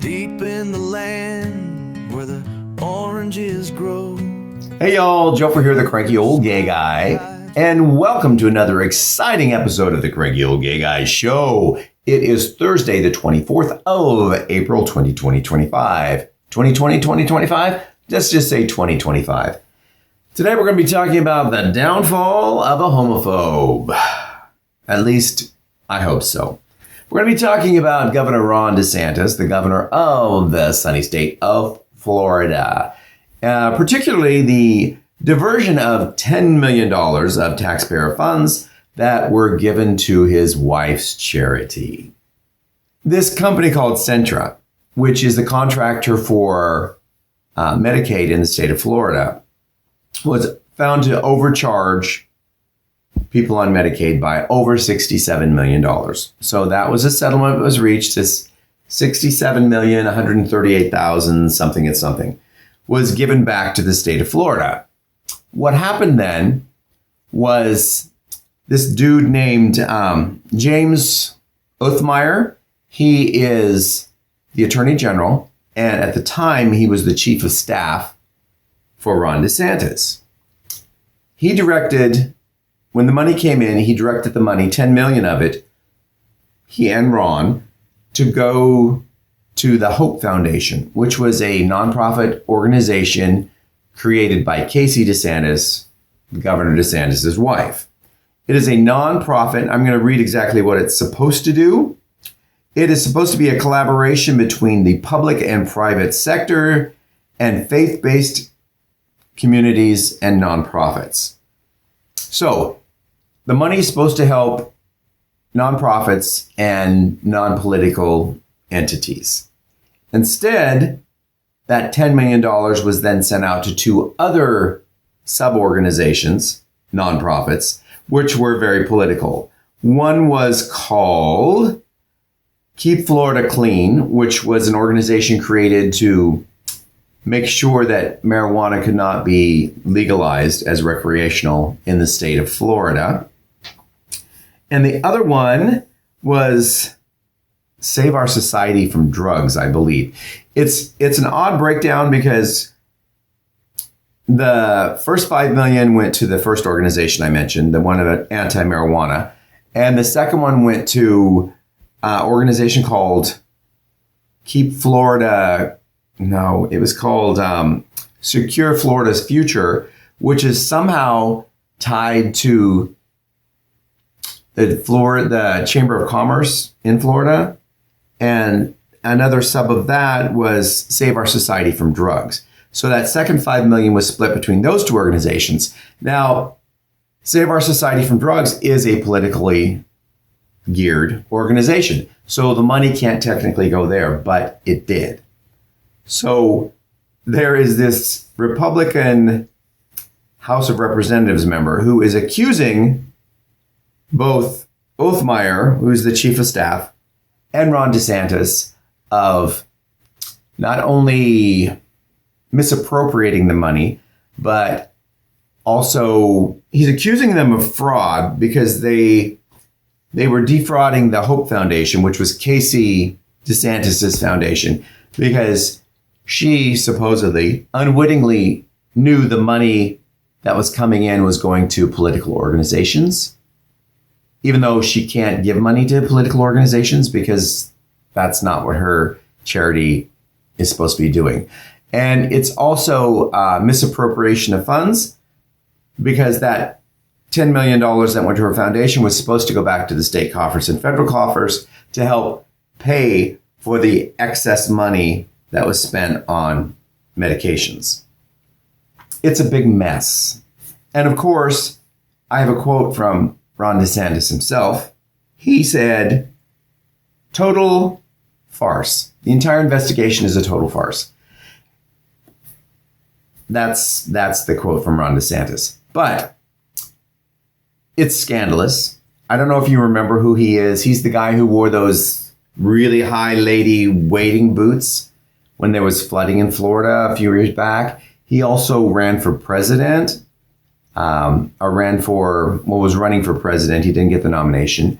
deep in the land where the oranges grow. Hey y'all, Joefer here, the Cranky Old Gay Guy, and welcome to another exciting episode of the Cranky Old Gay Guy Show. It is Thursday, the 24th of April, 2025. 2025? Let's just say 2025. Today we're going to be talking about the downfall of a homophobe. At least, I hope so. We're going to be talking about Governor Ron DeSantis, the governor of the sunny state of Florida. Particularly the diversion of $10 million of taxpayer funds that were given to his wife's charity. This company called Centra, which is the contractor for Medicaid in the state of Florida, was found to overcharge people on Medicaid by over $67 million. So that was a settlement that was reached. This $67,138,000 something and something was given back to the state of Florida. What happened then was this dude named James Othmeyer. He is the Attorney General, and at the time he was the Chief of Staff for Ron DeSantis. He directed, when the money came in, he directed the money, 10 million of it, he and Ron, to go to the Hope Foundation, which was a nonprofit organization created by Casey DeSantis, Governor DeSantis' wife. It is a nonprofit. I'm going to read exactly what it's supposed to do. It is supposed to be a collaboration between the public and private sector and faith-based communities and nonprofits. So the money is supposed to help nonprofits and non-political entities. Instead, that $10 million was then sent out to two other sub-organizations, nonprofits, which were very political. One was called Keep Florida Clean, which was an organization created to make sure that marijuana could not be legalized as recreational in the state of Florida. And the other one was Save Our Society from Drugs, I believe. It's an odd breakdown because the first $5 million went to the first organization I mentioned, the one of anti-marijuana, and the second one went to an organization called Keep Florida. No, it was called Secure Florida's Future, which is somehow tied to the Chamber of Commerce in Florida. And another sub of that was Save Our Society from Drugs. So that second $5 million was split between those two organizations. Now, Save Our Society from Drugs is a politically geared organization. So the money can't technically go there, but it did. So there is this Republican House of Representatives member who is accusing both Othmeyer, who's the Chief of Staff, and Ron DeSantis of not only misappropriating the money, but also he's accusing them of fraud because they were defrauding the Hope Foundation, which was Casey DeSantis' foundation, because she supposedly unwittingly knew the money that was coming in was going to political organizations, even though she can't give money to political organizations because that's not what her charity is supposed to be doing. And it's also misappropriation of funds because that $10 million that went to her foundation was supposed to go back to the state coffers and federal coffers to help pay for the excess money that was spent on medications. It's a big mess. And of course, I have a quote from Ron DeSantis himself. He said, total farce. The entire investigation is a total farce. That's the quote from Ron DeSantis. But it's scandalous. I don't know if you remember who he is. He's the guy who wore those really high lady wading boots when there was flooding in Florida a few years back. He also ran for president. Was running for president. He didn't get the nomination.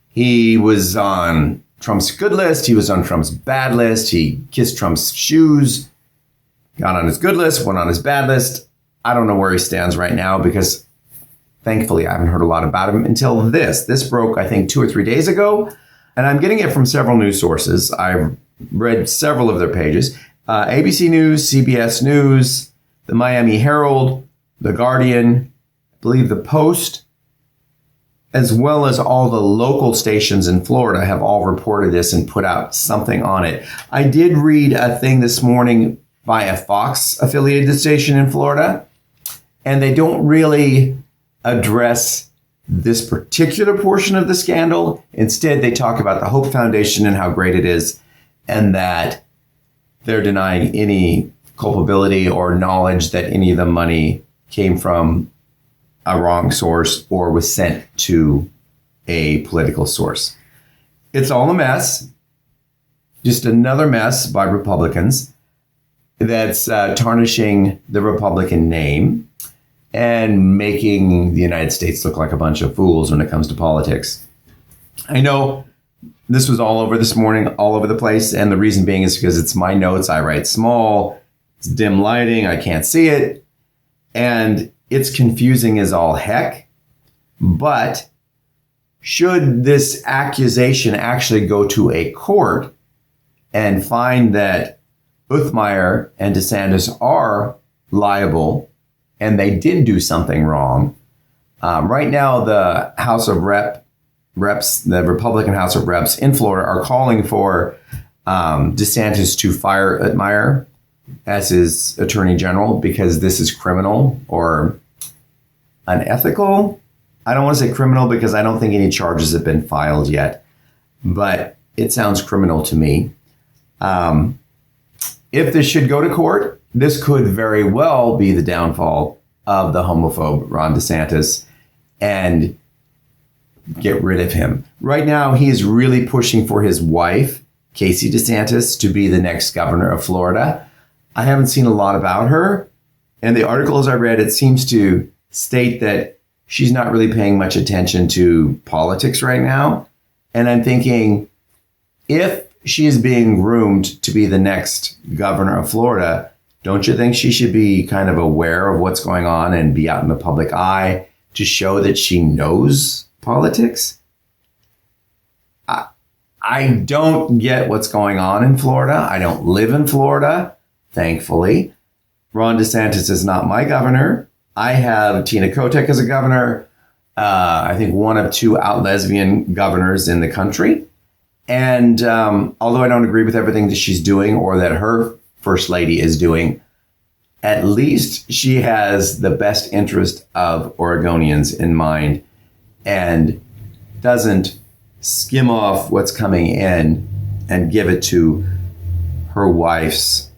He was on Trump's good list. He was on Trump's bad list. He kissed Trump's shoes, got on his good list, went on his bad list. I don't know where he stands right now because thankfully I haven't heard a lot about him until this. This broke, I think, 2 or 3 days ago. And I'm getting it from several news sources. I've read several of their pages. ABC News, CBS News, the Miami Herald, The Guardian, I believe the Post, as well as all the local stations in Florida have all reported this and put out something on it. I did read a thing this morning by a Fox affiliated station in Florida, and they don't really address this particular portion of the scandal. Instead, they talk about the Hope Foundation and how great it is, and that they're denying any culpability or knowledge that any of the money came from a wrong source or was sent to a political source. It's all a mess. Just another mess by Republicans that's tarnishing the Republican name and making the United States look like a bunch of fools when it comes to politics. I know this was all over this morning, all over the place. And the reason being is because it's my notes. I write small, it's dim lighting, I can't see it. And it's confusing as all heck. But should this accusation actually go to a court and find that Uthmeier and DeSantis are liable and they did do something wrong, right now the House of Reps, the Republican House of Reps in Florida are calling for DeSantis to fire Uthmeier as his attorney general because this is criminal or unethical. I don't want to say criminal because I don't think any charges have been filed yet, but it sounds criminal to me. If this should go to court, this could very well be the downfall of the homophobe Ron DeSantis and get rid of him. Right now, he is really pushing for his wife, Casey DeSantis, to be the next governor of Florida. I haven't seen a lot about her. And the articles I read, it seems to state that she's not really paying much attention to politics right now. And I'm thinking, if she is being groomed to be the next governor of Florida, don't you think she should be kind of aware of what's going on and be out in the public eye to show that she knows politics? I don't get what's going on in Florida. I don't live in Florida, thankfully. Ron DeSantis is not my governor. I have Tina Kotek as a governor. I think one of 2 out lesbian governors in the country. And although I don't agree with everything that she's doing or that her first lady is doing, at least she has the best interest of Oregonians in mind and doesn't skim off what's coming in and give it to her wife's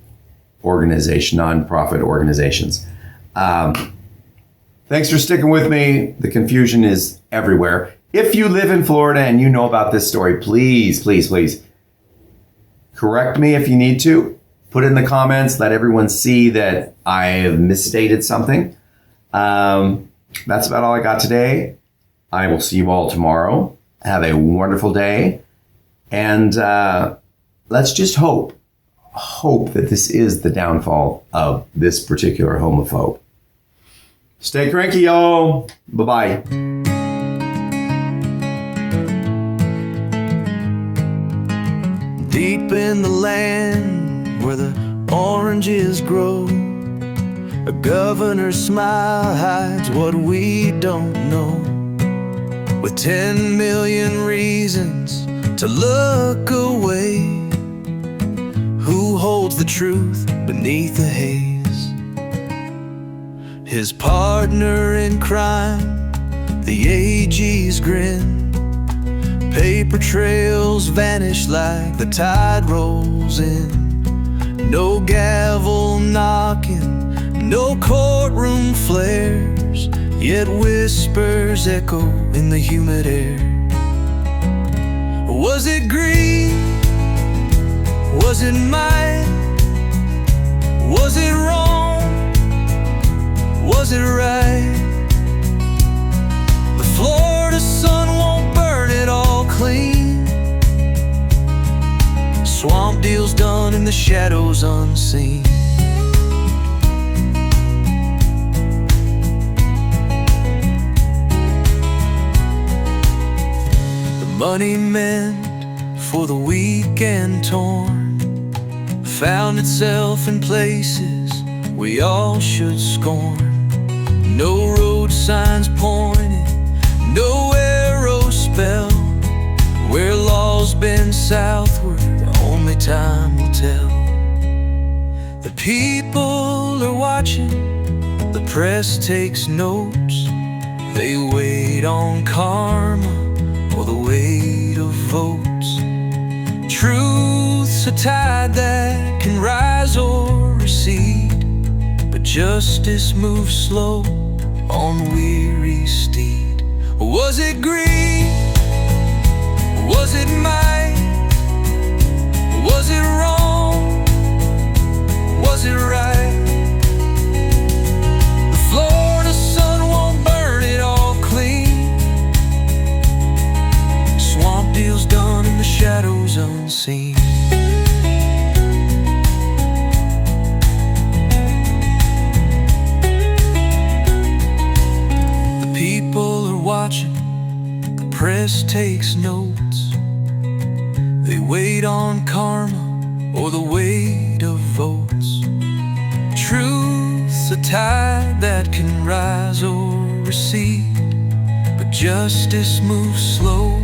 organization, nonprofit organizations. Thanks for sticking with me. The confusion is everywhere. If you live in Florida and you know about this story, please, please, please correct me if you need to. Put it in the comments. Let everyone see that I have misstated something. That's about all I got today. I will see you all tomorrow. Have a wonderful day. And let's just hope that this is the downfall of this particular homophobe. Stay cranky, y'all. Bye-bye. Deep in the land where the oranges grow, a governor's smile hides what we don't know. With 10 million reasons to look away, who holds the truth beneath the haze? His partner in crime, the AG's grin. Paper trails vanish like the tide rolls in. No gavel knocking, no courtroom flares, yet whispers echo in the humid air. Was it greed? Was it might? Was it wrong? Was it right? The Florida sun won't burn it all clean. shadows unseen. The money meant for the weak and torn found itself in places we all should scorn. No road signs pointed, no arrow spell. Where law's been southward, only time will tell. The people are watching, the press takes notes. They wait on karma or the weight of votes. Truth's a tide that can rise or recede, but justice moves slow on weary steed. Was it greed? Was it might? Was it wrong? Was it right? The Florida sun won't burn it all clean. Swamp deals done in the shadows unseen. The people are watching, the press takes notes. They wait on karma or the weight of votes. Truth's a tide that can rise or recede, but justice moves slow